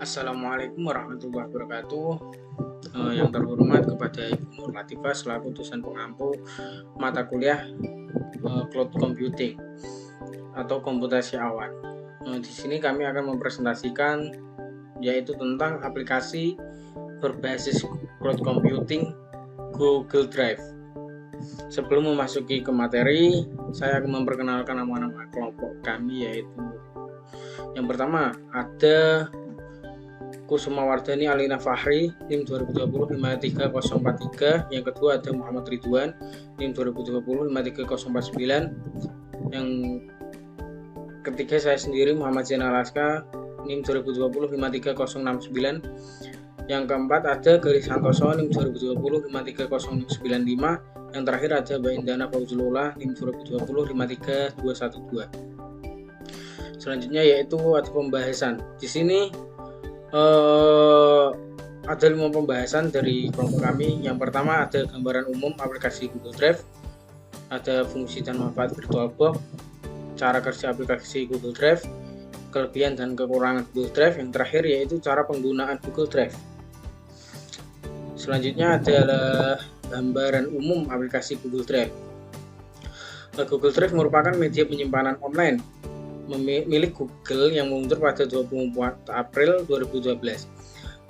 Assalamualaikum warahmatullahi wabarakatuh. Yang terhormat kepada Ibu Nur Latifah selaku dosen pengampu mata kuliah Cloud Computing atau komputasi awan. Di sini kami akan mempresentasikan yaitu tentang aplikasi berbasis cloud computing Google Drive. Sebelum memasuki ke materi, saya akan memperkenalkan nama-nama kelompok kami, yaitu yang pertama ada Kusuma Wardani Alina Fahri, NIM 2020 53043. Yang kedua ada Muhammad Ridwan, NIM 2020 53049. Yang ketiga saya sendiri Muhammad Zainal Alaska, NIM 2020 53069. Yang keempat ada Galis Santoso, NIM 2020 53095. Yang terakhir ada Mbak Indana Fauzulullah, NIM 2020 53212. Selanjutnya yaitu ada pembahasan. Di sini ada 5 pembahasan dari kelompok kami. Yang pertama ada gambaran umum aplikasi Google Drive, ada fungsi dan manfaat VirtualBox, cara kerja aplikasi Google Drive, kelebihan dan kekurangan Google Drive. Yang terakhir yaitu cara penggunaan Google Drive. Selanjutnya adalah gambaran umum aplikasi Google Drive. Google Drive merupakan media penyimpanan online milik Google yang meluncur pada 24 April 2012.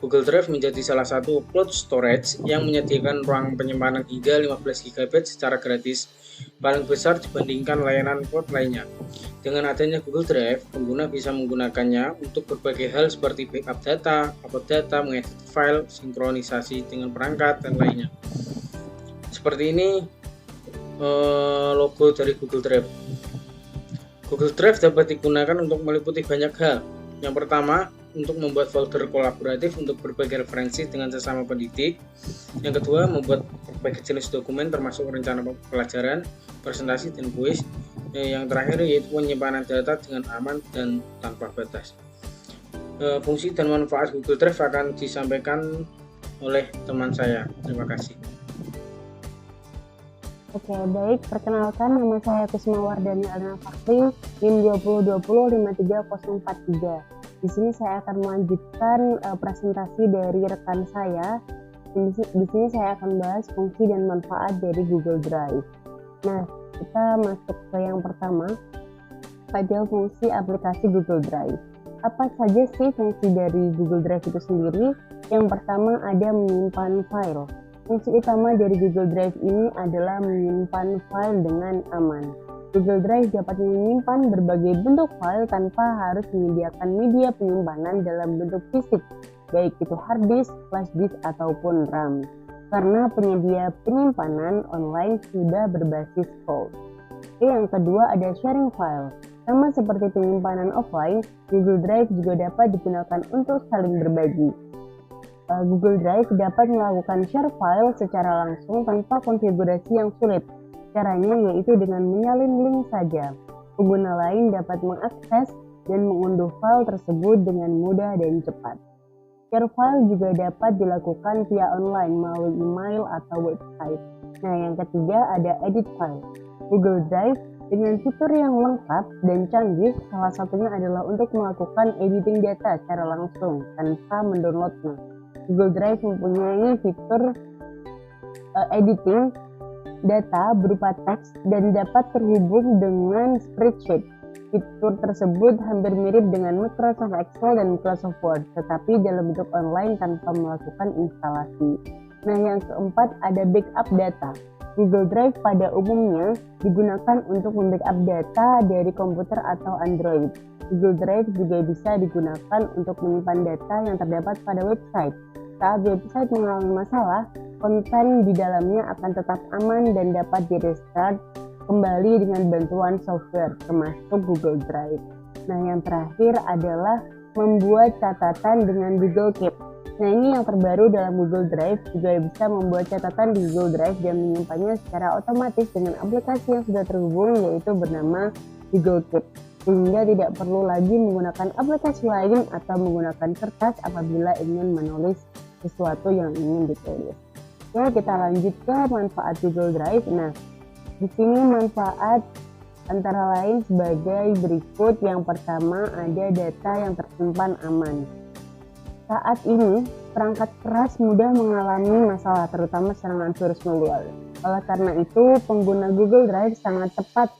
Google Drive menjadi salah satu cloud storage yang menyediakan ruang penyimpanan hingga 15 GB secara gratis, paling besar dibandingkan layanan cloud lainnya. Dengan adanya Google Drive, pengguna bisa menggunakannya untuk berbagai hal seperti backup data, upload data, mengedit file, sinkronisasi dengan perangkat, dan lainnya. Seperti ini logo dari Google Drive. Google Drive dapat digunakan untuk meliputi banyak hal. Yang pertama, untuk membuat folder kolaboratif untuk berbagai referensi dengan sesama pendidik. Yang kedua, membuat berbagai jenis dokumen termasuk rencana pelajaran, presentasi, dan kuis. Yang terakhir yaitu penyimpanan data dengan aman dan tanpa batas. Fungsi dan manfaat Google Drive akan disampaikan oleh teman saya. Terima kasih. Oke, baik. Perkenalkan, nama saya Kusuma Wardani Alina Fahri, NIM 2020 53043. Di sini saya akan melanjutkan presentasi dari rekan saya. Di sini saya akan bahas fungsi dan manfaat dari Google Drive. Nah, kita masuk ke yang pertama, pada fungsi aplikasi Google Drive. Apa saja sih fungsi dari Google Drive itu sendiri? Yang pertama ada menyimpan file. Fungsi utama dari Google Drive ini adalah menyimpan file dengan aman. Google Drive dapat menyimpan berbagai bentuk file tanpa harus menyediakan media penyimpanan dalam bentuk fisik, baik itu hard disk, flash disk, ataupun RAM. Karena penyedia penyimpanan online sudah berbasis cloud. Yang kedua ada sharing file. Sama seperti penyimpanan offline, Google Drive juga dapat digunakan untuk saling berbagi. Google Drive dapat melakukan share file secara langsung tanpa konfigurasi yang sulit. Caranya yaitu dengan menyalin link saja. Pengguna lain dapat mengakses dan mengunduh file tersebut dengan mudah dan cepat. Share file juga dapat dilakukan via online melalui email atau website. Nah, yang ketiga ada edit file. Google Drive dengan fitur yang lengkap dan canggih, salah satunya adalah untuk melakukan editing data secara langsung tanpa mendownloadnya. Google Drive mempunyai fitur editing data berupa teks dan dapat terhubung dengan spreadsheet. Fitur tersebut hampir mirip dengan Microsoft Excel dan Microsoft Word, tetapi dalam bentuk online tanpa melakukan instalasi. Nah, yang keempat ada backup data. Google Drive pada umumnya digunakan untuk membackup data dari komputer atau Android. Google Drive juga bisa digunakan untuk menyimpan data yang terdapat pada website. Saat website mengalami masalah, konten di dalamnya akan tetap aman dan dapat di-restart kembali dengan bantuan software, termasuk Google Drive. Nah, yang terakhir adalah membuat catatan dengan Google Keep. Nah, ini yang terbaru dalam Google Drive, juga bisa membuat catatan di Google Drive dan menyimpannya secara otomatis dengan aplikasi yang sudah terhubung, yaitu bernama Google Keep. Sehingga tidak perlu lagi menggunakan aplikasi lain atau menggunakan kertas apabila ingin menulis sesuatu yang ingin ditulis. Ya, kita lanjut ke manfaat Google Drive. Nah, di sini manfaat antara lain sebagai berikut. Yang pertama ada data yang tersimpan aman. saat ini perangkat keras mudah mengalami masalah, terutama serangan virus malware. Oleh karena itu, pengguna Google Drive sangat tepat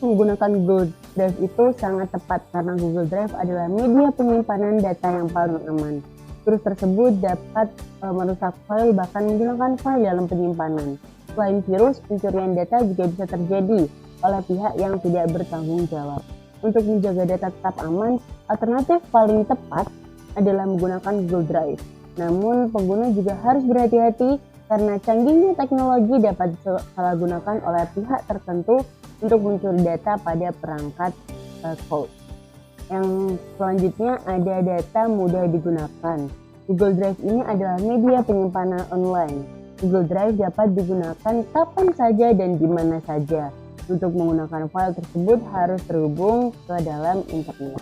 menggunakan Google Drive itu sangat tepat karena Google Drive adalah media penyimpanan data yang paling aman. Virus tersebut dapat merusak file bahkan menghilangkan file dalam penyimpanan. Selain virus, pencurian data juga bisa terjadi oleh pihak yang tidak bertanggung jawab. Untuk menjaga data tetap aman, alternatif paling tepat adalah menggunakan Google Drive. Namun, pengguna juga harus berhati-hati karena canggihnya teknologi dapat disalahgunakan oleh pihak tertentu untuk mencuri data pada perangkat cloud. Yang selanjutnya ada data mudah digunakan. Google Drive ini adalah media penyimpanan online. Google Drive dapat digunakan kapan saja dan di mana saja. Untuk menggunakan file tersebut harus terhubung ke dalam internet.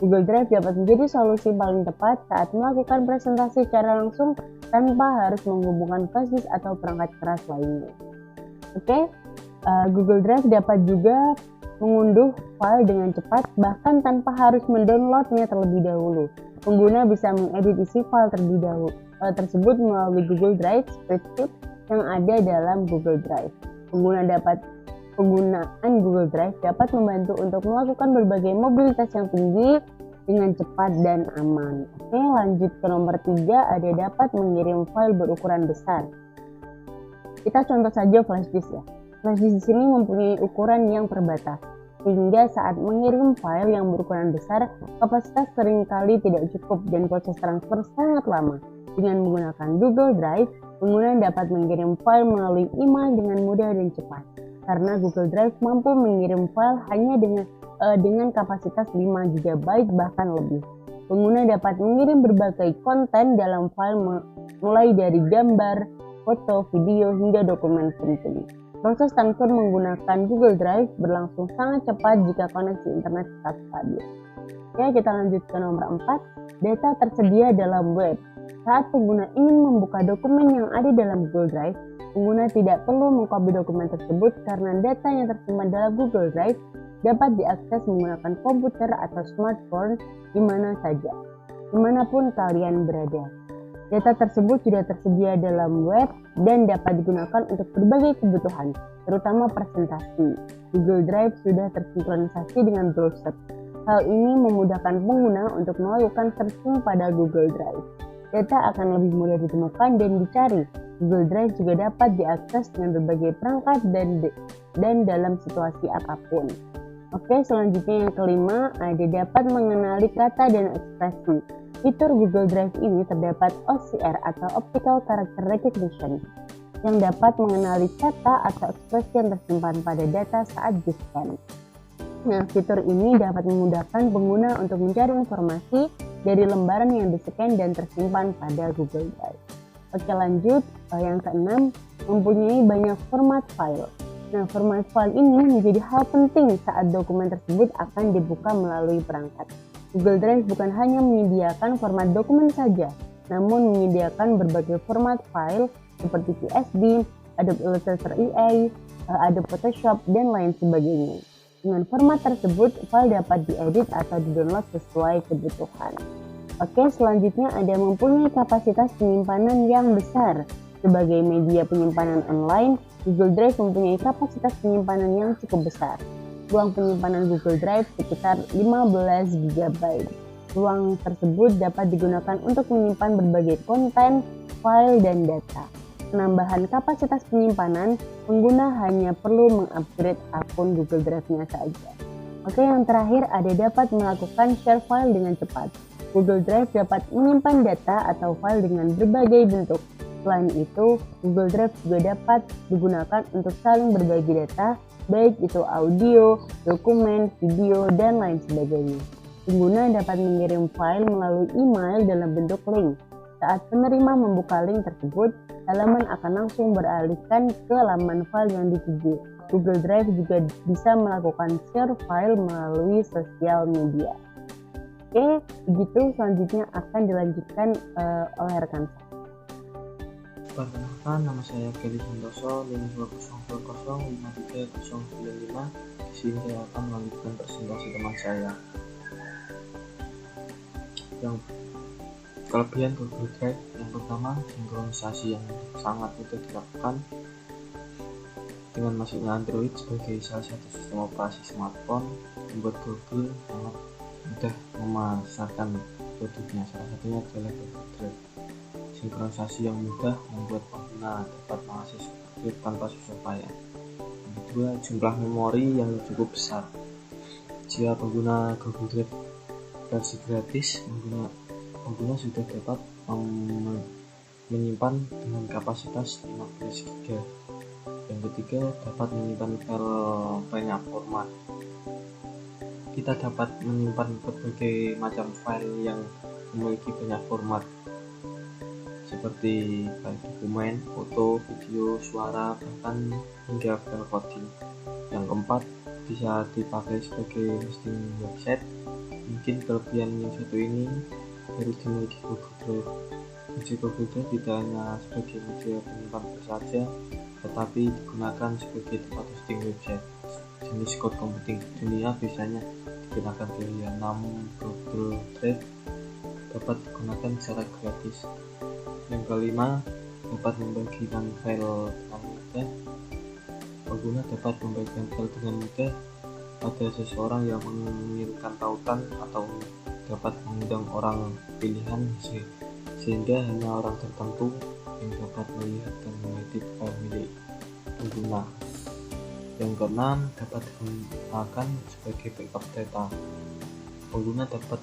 Google Drive dapat menjadi solusi paling tepat saat melakukan presentasi secara langsung tanpa harus menghubungkan flash disk atau perangkat keras lainnya. Google Drive dapat juga mengunduh file dengan cepat bahkan tanpa harus mendownloadnya terlebih dahulu. Pengguna bisa mengedit isi file tersebut melalui Google Drive spreadsheet yang ada dalam Google Drive. Penggunaan Google Drive dapat membantu untuk melakukan berbagai mobilitas yang tinggi dengan cepat dan aman. Lanjut ke nomor 3, ada dapat mengirim file berukuran besar. Kita contoh saja flash disk ya. Flash disk di sini mempunyai ukuran yang terbatas, sehingga saat mengirim file yang berukuran besar, kapasitas seringkali tidak cukup dan proses transfer sangat lama. Dengan menggunakan Google Drive, pengguna dapat mengirim file melalui email dengan mudah dan cepat. Karena Google Drive mampu mengirim file hanya dengan kapasitas 5 GB bahkan lebih. Pengguna dapat mengirim berbagai konten dalam file mulai dari gambar, foto, video, hingga dokumen penting. Proses transfer menggunakan Google Drive berlangsung sangat cepat jika koneksi internet tetap stabil. Kita lanjut ke nomor 4, data tersedia dalam web. Saat pengguna ingin membuka dokumen yang ada dalam Google Drive, pengguna tidak perlu mengcopy dokumen tersebut karena data yang tersimpan dalam Google Drive dapat diakses menggunakan komputer atau smartphone dimanapun kalian berada. Data tersebut sudah tersedia dalam web dan dapat digunakan untuk berbagai kebutuhan, terutama presentasi. Google Drive sudah tersinkronisasi dengan browser. Hal ini memudahkan pengguna untuk melakukan searching pada Google Drive. Data akan lebih mudah ditemukan dan dicari. Google Drive juga dapat diakses dengan berbagai perangkat dan dalam situasi apapun. Selanjutnya yang kelima, ada dapat mengenali kata dan ekspresi. Fitur Google Drive ini terdapat OCR atau Optical Character Recognition yang dapat mengenali kata atau ekspresi yang tersimpan pada data saat di-scan. Fitur ini dapat memudahkan pengguna untuk mencari informasi dari lembaran yang di-scan dan tersimpan pada Google Drive. Lanjut, yang keenam, mempunyai banyak format file. Format file ini menjadi hal penting saat dokumen tersebut akan dibuka melalui perangkat. Google Drive bukan hanya menyediakan format dokumen saja, namun menyediakan berbagai format file seperti PSD, Adobe Illustrator EA, Adobe Photoshop, dan lain sebagainya. Dengan format tersebut, file dapat diedit atau di-download sesuai kebutuhan. Selanjutnya ada mempunyai kapasitas penyimpanan yang besar. Sebagai media penyimpanan online, Google Drive mempunyai kapasitas penyimpanan yang cukup besar. Ruang penyimpanan Google Drive sekitar 15 GB. Ruang tersebut dapat digunakan untuk menyimpan berbagai konten, file, dan data. Penambahan kapasitas penyimpanan, pengguna hanya perlu mengupgrade akun Google Drive-nya saja. Yang terakhir ada dapat melakukan share file dengan cepat. Google Drive dapat menyimpan data atau file dengan berbagai bentuk. Selain itu, Google Drive juga dapat digunakan untuk saling berbagi data, baik itu audio, dokumen, video, dan lain sebagainya. Pengguna dapat mengirim file melalui email dalam bentuk link. Saat penerima membuka link tersebut, halaman akan langsung beralihkan ke laman file yang dituju. Google Drive juga bisa melakukan share file melalui sosial media. Begitu selanjutnya akan dilanjutkan oleh rekan saya. Perkenalkan, nama saya Kelly Santoso, NIM 200533095. Di sini saya akan melanjutkan presentasi teman saya. Kelebihan Google Drive yang pertama, sinkronisasi yang sangat mudah dilakukan. Dengan masuknya Android sebagai salah satu sistem operasi smartphone, membuat Google sangat mudah memasarkan produknya. Salah satunya adalah Google Drive. Sinkronisasi yang mudah membuat pengguna dapat mengakses Google tanpa susah payah. Yang kedua, jumlah memori yang cukup besar. Jika pengguna Google Drive versi gratis, pengguna sudah dapat menyimpan dengan kapasitas 15 GB. Yang ketiga, dapat menyimpan file banyak format. Kita dapat menyimpan berbagai macam file yang memiliki banyak format, seperti file dokumen, foto, video, suara, bahkan hingga file coding. Yang keempat, bisa dipakai sebagai hosting website. Mungkin kelebihan yang satu ini baru dimiliki Google Drive. Fungsi Google Drive tidak hanya sebagai media penyimpan file saja, tetapi digunakan sebagai tempat hosting website. Jenis cloud computing dunia biasanya digunakan pilihan, namun Google Drive dapat digunakan secara gratis. Yang kelima, dapat membagikan file dengan mudah. Pengguna dapat membagikan file dengan mudah pada seseorang yang mengirimkan tautan atau dapat mengundang orang pilihan sehingga hanya orang tertentu yang dapat melihat dan mengedit file milik pengguna. Yang keenam, dapat digunakan sebagai backup data. Pengguna dapat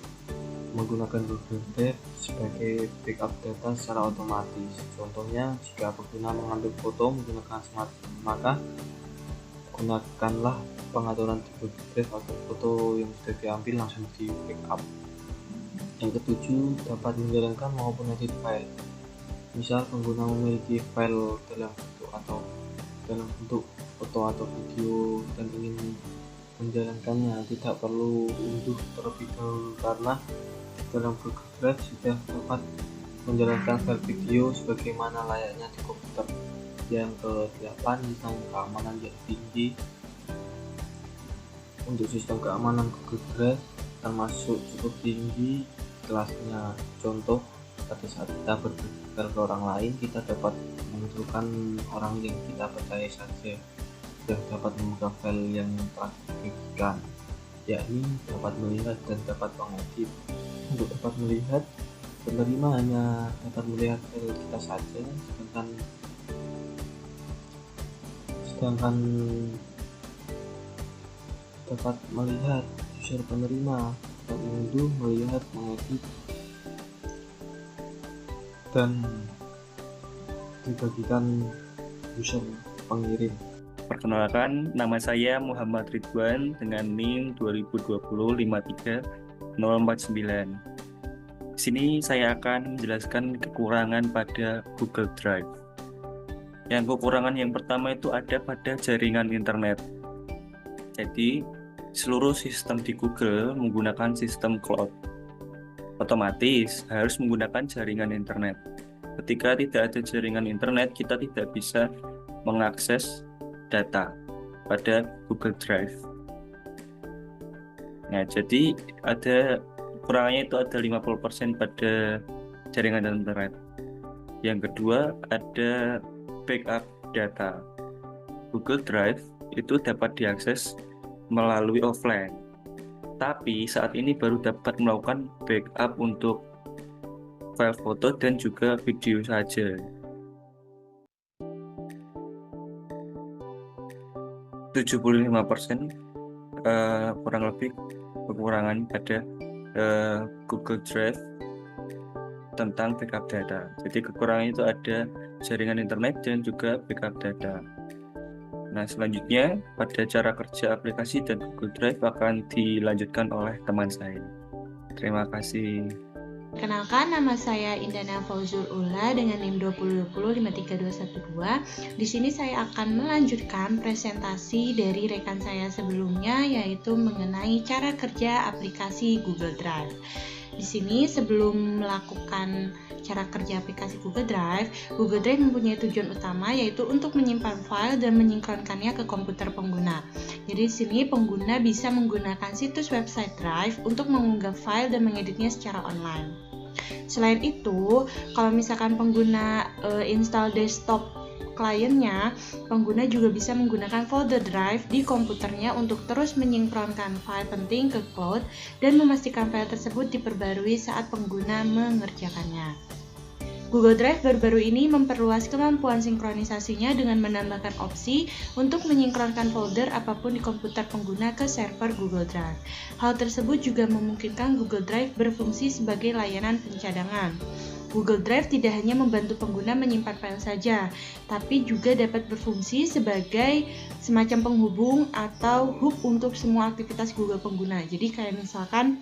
menggunakan Google Drive sebagai backup data secara otomatis. Contohnya, jika pengguna mengambil foto menggunakan smartphone, maka gunakanlah pengaturan di Google Drive agar foto yang sudah diambil langsung di backup. Yang ketujuh, dapat menjalankan maupun edit file. Misal pengguna memiliki file dalam bentuk foto atau video dan ingin menjalankannya, tidak perlu unduh terlebih dahulu karena dalam Google Drive sudah dapat menjalankan file video sebagaimana layaknya di komputer. Yang ke-8, tentang keamanan yang tinggi. Untuk sistem keamanan Google Drive termasuk cukup tinggi kelasnya. Contoh, pada saat kita berbicara ke orang lain, kita dapat menentukan orang yang kita percaya saja dan dapat membuka file yang telah dibagikan, yakni dapat melihat dan dapat mengedit. Untuk dapat melihat, penerima hanya dapat melihat file kita saja, sedangkan dapat melihat user penerima, dapat mengunduh, melihat, mengedit, dan dibagikan user pengirim. Perkenalkan, nama saya Muhammad Ridwan dengan NIM 2020-53049. Di sini saya akan menjelaskan kekurangan pada Google Drive. Yang kekurangan yang pertama itu ada pada jaringan internet. Jadi, seluruh sistem di Google menggunakan sistem cloud. Otomatis harus menggunakan jaringan internet. Ketika tidak ada jaringan internet, kita tidak bisa mengakses data pada Google Drive. Nah, jadi ada kekurangannya itu ada 50% pada jaringan internet. Yang kedua, ada backup data. Google Drive itu dapat diakses melalui offline. Tapi saat ini baru dapat melakukan backup untuk file foto dan juga video saja. 75% kurang lebih kekurangan pada Google Drive tentang backup data. Jadi kekurangan itu ada jaringan internet dan juga backup data. Nah, selanjutnya pada cara kerja aplikasi dan Google Drive akan dilanjutkan oleh teman saya. Terima kasih. Kenalkan, nama saya Indana Fauzul Ula dengan NIM 2020-53212. Di sini saya akan melanjutkan presentasi dari rekan saya sebelumnya, yaitu mengenai cara kerja aplikasi Google Drive. Di sini sebelum melakukan cara kerja aplikasi Google Drive mempunyai tujuan utama, yaitu untuk menyimpan file dan menyinkronkannya ke komputer pengguna. Jadi di sini pengguna bisa menggunakan situs website Drive untuk mengunggah file dan mengeditnya secara online. Selain itu, kalau misalkan pengguna install desktop kliennya, pengguna juga bisa menggunakan folder drive di komputernya untuk terus menyinkronkan file penting ke cloud dan memastikan file tersebut diperbarui saat pengguna mengerjakannya. Google Drive baru-baru ini memperluas kemampuan sinkronisasinya dengan menambahkan opsi untuk menyinkronkan folder apapun di komputer pengguna ke server Google Drive. Hal tersebut juga memungkinkan Google Drive berfungsi sebagai layanan pencadangan. Google Drive tidak hanya membantu pengguna menyimpan file saja, tapi juga dapat berfungsi sebagai semacam penghubung atau hub untuk semua aktivitas Google pengguna. Jadi kayak misalkan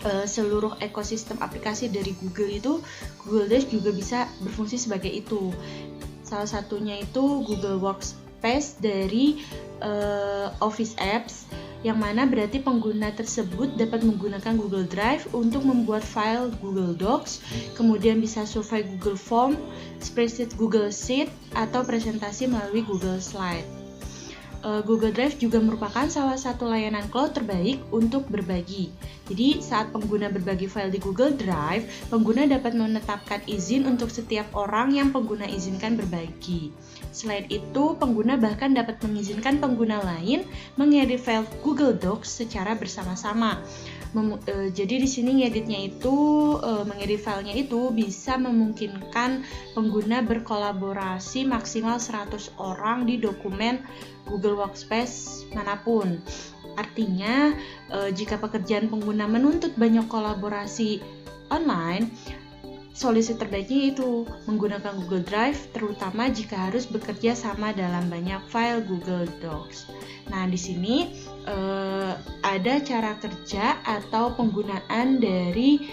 seluruh ekosistem aplikasi dari Google itu, Google Drive juga bisa berfungsi sebagai itu. Salah satunya itu Google Workspace dari Office Apps, yang mana berarti pengguna tersebut dapat menggunakan Google Drive untuk membuat file Google Docs, kemudian bisa survei Google Form, spreadsheet Google Sheet, atau presentasi melalui Google Slide. Google Drive juga merupakan salah satu layanan cloud terbaik untuk berbagi. Jadi, saat pengguna berbagi file di Google Drive, pengguna dapat menetapkan izin untuk setiap orang yang pengguna izinkan berbagi. Selain itu, pengguna bahkan dapat mengizinkan pengguna lain mengedit file Google Docs secara bersama-sama. Jadi di sini ngeditnya itu, mengedit filenya itu bisa memungkinkan pengguna berkolaborasi maksimal 100 orang di dokumen Google Workspace manapun. Artinya, jika pekerjaan pengguna menuntut banyak kolaborasi online, solusi terbaiknya itu menggunakan Google Drive, terutama jika harus bekerja sama dalam banyak file Google Docs. Nah, di sini ada cara kerja atau penggunaan dari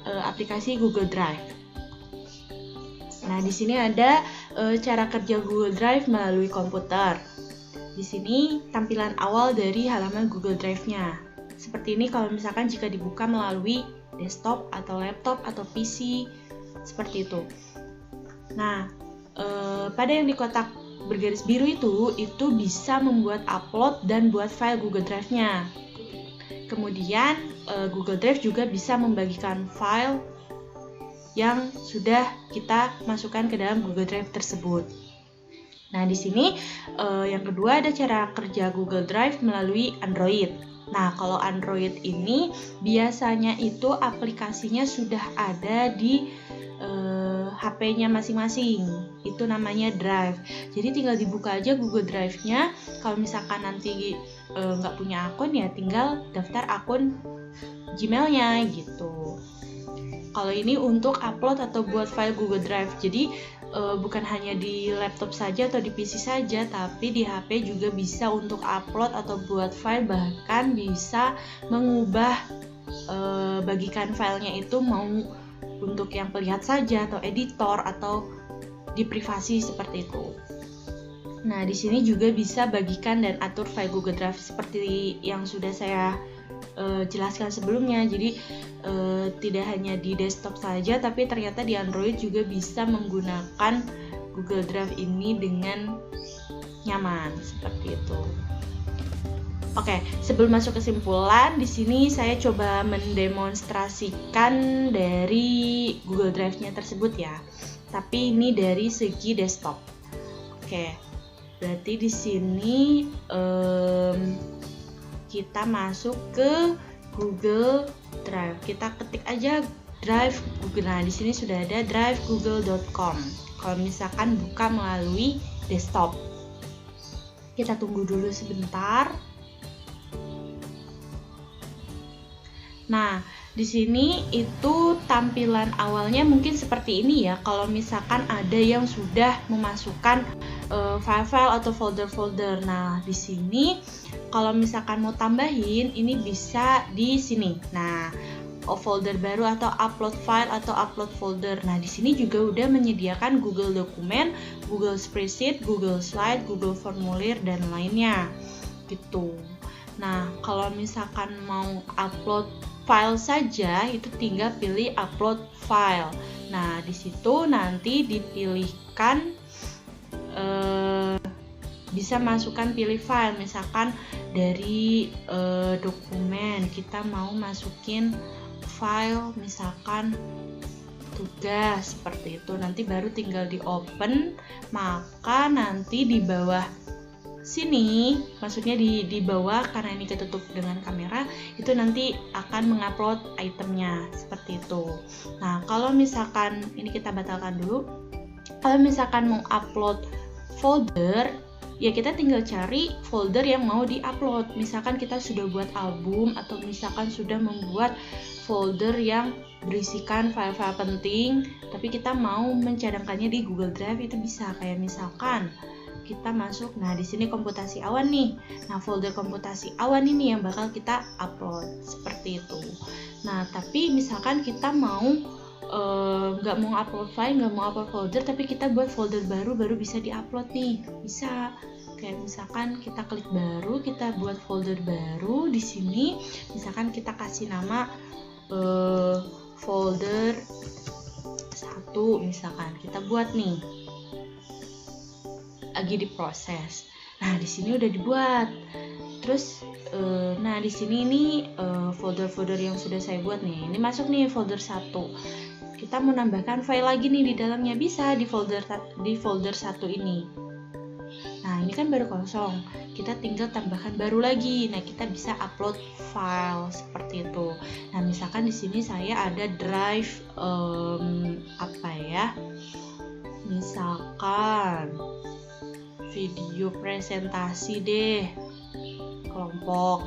aplikasi Google Drive. Nah, di sini ada cara kerja Google Drive melalui komputer. Di sini tampilan awal dari halaman Google Drive-nya. Seperti ini kalau misalkan jika dibuka melalui desktop atau laptop atau PC, seperti itu. Nah, pada yang di kotak bergaris biru itu bisa membuat upload dan buat file Google Drive-nya. Kemudian Google Drive juga bisa membagikan file yang sudah kita masukkan ke dalam Google Drive tersebut. Nah, di sini yang kedua ada cara kerja Google Drive melalui Android. Nah, kalau Android ini biasanya itu aplikasinya sudah ada di HP-nya masing-masing. Itu namanya Drive. Jadi tinggal dibuka aja Google Drive-nya. Kalau misalkan nanti nggak punya akun, ya tinggal daftar akun Gmail-nya gitu. Kalau ini untuk upload atau buat file Google Drive. Jadi bukan hanya di laptop saja atau di PC saja, tapi di HP juga bisa untuk upload atau buat file, bahkan bisa mengubah bagikan filenya itu mau untuk yang terlihat saja atau editor atau di privasi seperti itu. Nah, di sini juga bisa bagikan dan atur file Google Drive seperti yang sudah saya jelaskan sebelumnya. Jadi tidak hanya di desktop saja, tapi ternyata di Android juga bisa menggunakan Google Drive ini dengan nyaman seperti itu. Oke, sebelum masuk kesimpulan, di sini saya coba mendemonstrasikan dari Google Drive-nya tersebut ya. Tapi ini dari segi desktop. Oke, berarti di sini kita masuk ke Google Drive. Kita ketik aja Drive Google. Nah, di sini sudah ada drivegoogle.com. Kalau misalkan buka melalui desktop, kita tunggu dulu sebentar. Nah, di sini itu tampilan awalnya mungkin seperti ini ya. Kalau misalkan ada yang sudah memasukkan file-file atau folder-folder. Nah, di sini kalau misalkan mau tambahin, ini bisa di sini. Nah, folder baru atau upload file atau upload folder. Nah, di sini juga udah menyediakan Google Dokumen, Google Spreadsheet, Google Slide, Google Formulir dan lainnya. Gitu. Nah, kalau misalkan mau upload file saja, itu tinggal pilih upload file. Nah, di situ nanti dipilihkan bisa masukkan pilih file. Misalkan dari dokumen kita mau masukin file misalkan tugas seperti itu, nanti baru tinggal di open, maka nanti di bawah sini, maksudnya di bawah karena ini ketutup dengan kamera, itu nanti akan mengupload itemnya seperti itu. Nah, kalau misalkan ini kita batalkan dulu, kalau misalkan mau upload folder, ya kita tinggal cari folder yang mau di-upload. Misalkan kita sudah buat album atau misalkan sudah membuat folder yang berisikan file-file penting, tapi kita mau mencadangkannya di Google Drive, itu bisa. Kayak misalkan kita masuk, nah di sini komputasi awan nih. Nah, folder komputasi awan ini yang bakal kita upload seperti itu. Nah, tapi misalkan kita mau nggak mau upload file, nggak mau upload folder, tapi kita buat folder baru bisa diupload nih, bisa. Kayak misalkan kita klik baru, kita buat folder baru di sini, misalkan kita kasih nama folder 1, misalkan kita buat nih, lagi diproses. Nah, di sini udah dibuat. Terus nah di sini ini folder-folder yang sudah saya buat nih. Ini masuk nih folder 1. Kita mau nambahkan file lagi nih di dalamnya, bisa di folder 1 ini. Nah, ini kan baru kosong. Kita tinggal tambahkan baru lagi. Nah, kita bisa upload file seperti itu. Nah, misalkan di sini saya ada drive apa ya? Misalkan video presentasi deh, kelompok,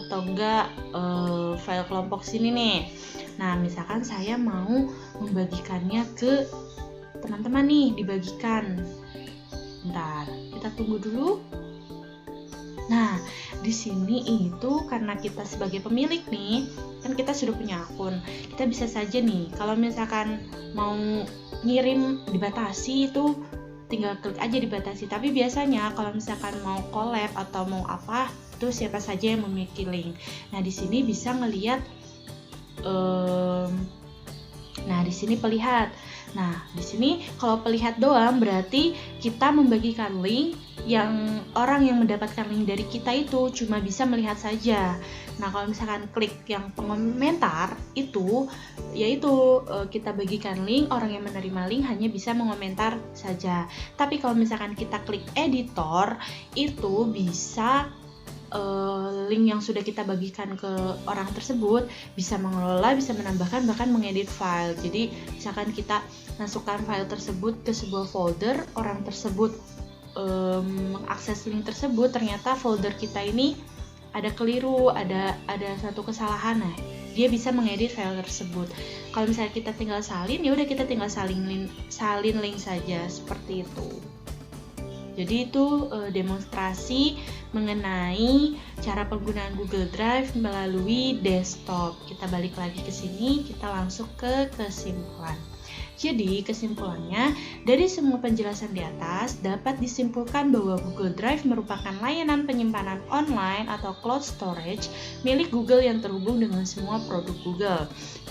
atau enggak file kelompok sini nih. Nah, misalkan saya mau membagikannya ke teman-teman nih, dibagikan. Bentar, kita tunggu dulu. Nah, di sini itu karena kita sebagai pemilik nih, kan kita sudah punya akun. Kita bisa saja nih, kalau misalkan mau ngirim dibatasi, itu tinggal klik aja dibatasi. Tapi biasanya kalau misalkan mau collab atau mau apa, itu siapa saja yang memiliki link. Nah, di sini bisa ngelihat nah di sini pelihat. Nah, di sini kalau pelihat doang berarti kita membagikan link, yang orang yang mendapatkan link dari kita itu cuma bisa melihat saja. Nah, kalau misalkan klik yang pengomentar itu, yaitu kita bagikan link, orang yang menerima link hanya bisa mengomentar saja. Tapi kalau misalkan kita klik editor, itu bisa link yang sudah kita bagikan ke orang tersebut bisa mengelola, bisa menambahkan, bahkan mengedit file. Jadi misalkan kita masukkan file tersebut ke sebuah folder, orang tersebut mengakses link tersebut, ternyata folder kita ini ada keliru, ada satu kesalahan. Nah, dia bisa mengedit file tersebut. Kalau misalnya kita tinggal salin, ya udah kita tinggal salin link saja seperti itu. Jadi itu demonstrasi mengenai cara penggunaan Google Drive melalui desktop. Kita balik lagi ke sini, kita langsung ke kesimpulan. Jadi kesimpulannya, dari semua penjelasan di atas dapat disimpulkan bahwa Google Drive merupakan layanan penyimpanan online atau cloud storage milik Google yang terhubung dengan semua produk Google.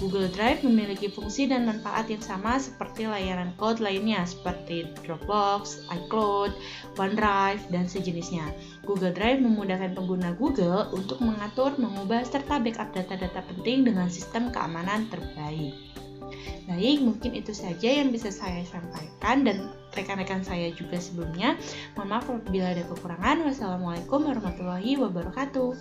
Google Drive memiliki fungsi dan manfaat yang sama seperti layanan cloud lainnya seperti Dropbox, iCloud, OneDrive, dan sejenisnya. Google Drive memudahkan pengguna Google untuk mengatur, mengubah, serta backup data-data penting dengan sistem keamanan terbaik. Baik, mungkin itu saja yang bisa saya sampaikan dan rekan-rekan saya juga sebelumnya. Mohon maaf apabila ada kekurangan. Wassalamualaikum warahmatullahi wabarakatuh.